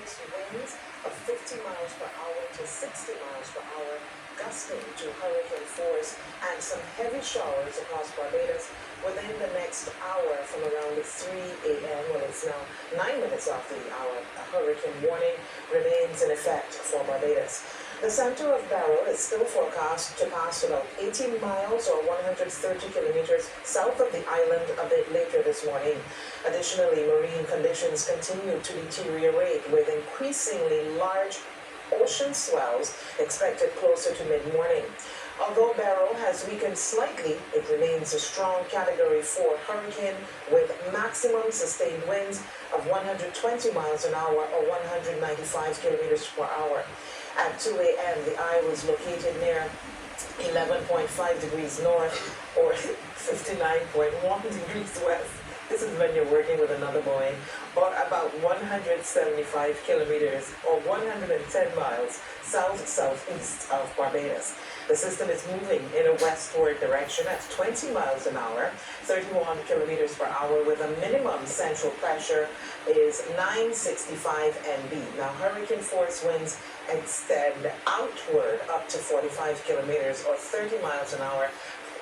force winds of 50 miles per hour to 60 miles per hour, gusting to hurricane force, and some heavy showers across Barbados within the next hour from around 3 a.m. Well, it's now 9 minutes after the hour. A hurricane warning remains in effect for Barbados. The center of Beryl is still forecast to pass about 18 miles or 130 kilometers south of the island a bit later this morning. Additionally, marine conditions continue to deteriorate with increasingly large ocean swells expected closer to mid-morning. Although Beryl has weakened slightly, it remains a strong Category 4 hurricane with maximum sustained winds of 120 miles an hour or 195 kilometers per hour. At 2 a.m., the eye was located near 11.5 degrees north or 59.1 degrees west. This is when you're working with another Boeing, or about 175 kilometers or 110 miles south-southeast of Barbados. The system is moving in a westward direction at 20 miles an hour, 31 kilometers per hour, with a minimum central pressure is 965 MB. Now, hurricane force winds extend outward up to 45 kilometers or 30 miles an hour,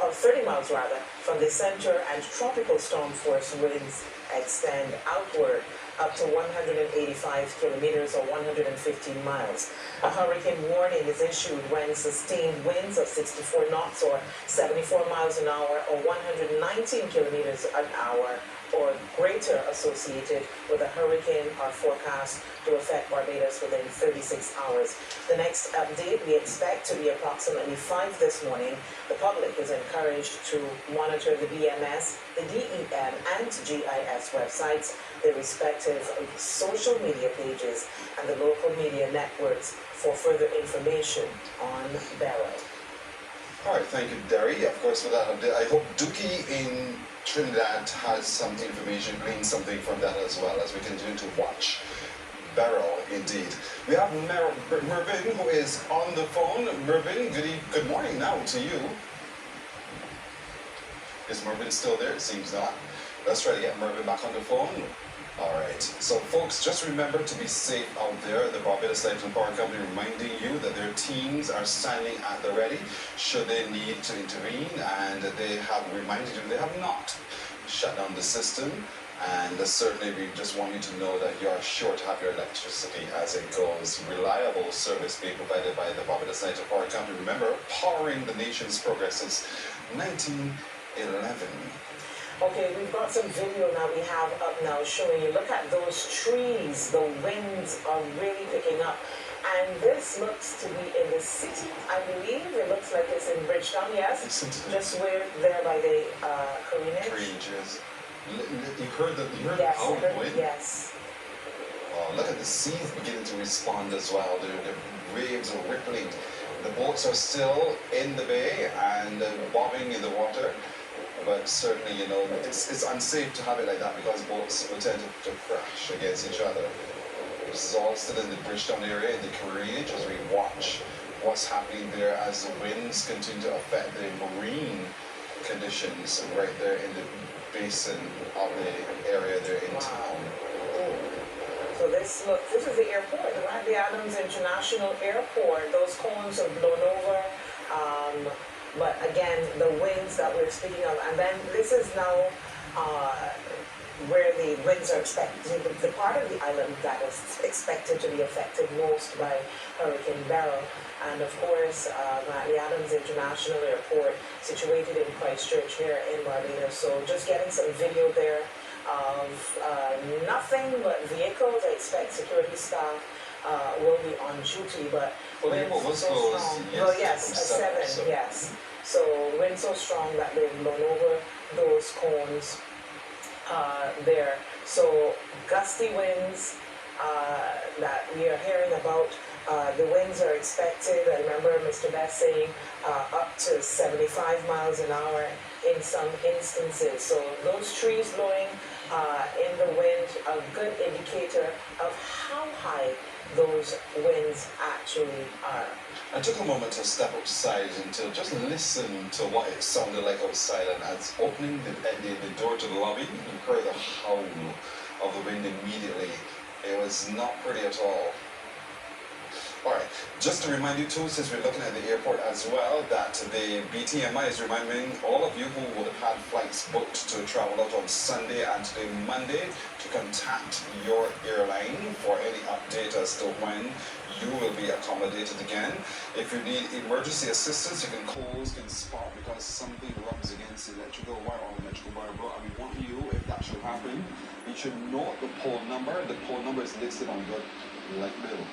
or 30 miles rather, from the center, and tropical storm force winds extend outward up to 185 kilometers or 115 miles. A hurricane warning is issued when sustained winds of 64 knots or 74 miles an hour or 119 kilometers an hour or greater associated with a hurricane are forecast to affect Barbados within 36 hours. The next update we expect to be approximately 5 this morning. The public is encouraged to monitor the BMS, the DEM, and GIS websites, their respective social media pages, and the local media networks for further information on Beryl. All right, thank you, Derry, of course, for that update. I hope Dookie in Trinidad has some information, gleaned something from that as well, as we continue to watch Beryl, indeed. We have Mervyn, who is on the phone. Mervyn, good morning now to you. Is Mervyn still there? It seems not. Let's try to get Mervyn back on the phone. All right, so folks, just remember to be safe out there. The Barbados Light and Power Company reminding you that their teams are standing at the ready should they need to intervene, and they have reminded you they have not shut down the system, and certainly we just want you to know that you are sure to have your electricity as it goes. Reliable service being provided by the Barbados Light and Power Company. Remember, powering the nation's progress since 1911. Okay, we've got some video now we have up now showing you. Look at those trees. The winds are really picking up. And this looks to be in the city, I believe. It looks like it's in Bridgetown, yes? Just where there by the Corinage. Yes. You heard the yes, pound wind? Yes. Oh, look at the seas beginning to respond as well. The waves are rippling. The boats are still in the bay and bobbing in the water. But certainly, you know, it's unsafe to have it like that because boats will tend to crash against each other. This is all still in the Bridgetown area, in the Corinage, as we watch what's happening there as the winds continue to affect the marine conditions right there in the basin of the area there in town. So this is the airport, the Randy Adams International Airport. Those cones are blown over. But again, the winds that we're speaking of, and then this is now where the winds are expected, the part of the island that is expected to be affected most by Hurricane Beryl. And of course, the Adams International Airport, situated in Christchurch here in Barbados. So just getting some video there of nothing but vehicles. I expect security staff will be on duty, but well, the airport was closed. Well, yes, at 7, so. Yes. So wind so strong that they've blown over those cones there. So gusty winds that we are hearing about. The winds are expected, I remember Mr. Best saying, up to 75 miles an hour in some instances. So those trees blowing in the wind, a good indicator of how high those winds actually are. I took a moment to step outside and to just listen to what it sounded like outside, and as opening the door to the lobby, you heard the howl of the wind immediately It was not pretty at all. Alright, just to remind you too, since we're looking at the airport as well, that the BTMI is reminding all of you who would have had flights booked to travel out on Sunday and today Monday to contact your airline for any update as to when you will be accommodated again. If you need emergency assistance, you can call Can Spot because something rubs against the electrical wire or electrical wire bro. And we want you, if that should happen, you should note the pole number. The pole number is listed on your light bill.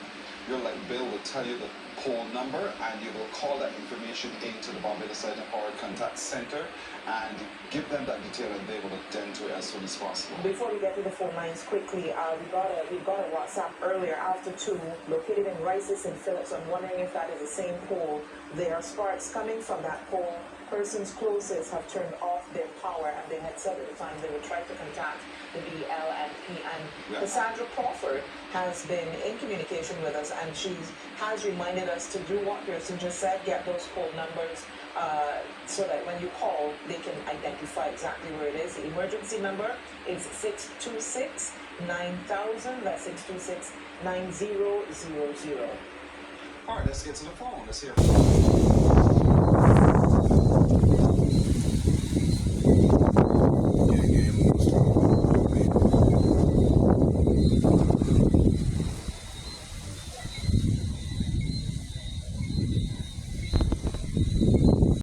Your light bill will tell you the pole number, and you will call that information into the Barbados Light and Power Contact Center and give them that detail, and they will attend to it as soon as possible. Before we get to the phone lines quickly, we got a WhatsApp earlier after 2, located in Rices and Phillips. I'm wondering if that is the same pole. There are sparks coming from that pole. Persons closest have turned off their power, and they had said at the time they would try to contact the BLNP. And Cassandra Crawford has been in communication with us, and she has reminded us to do what Pearson just said, get those pole numbers so that when you call, they can identify exactly where it is. The emergency number is 626-9000. That's 626-9000. All right, let's get to the phone. Let's hear.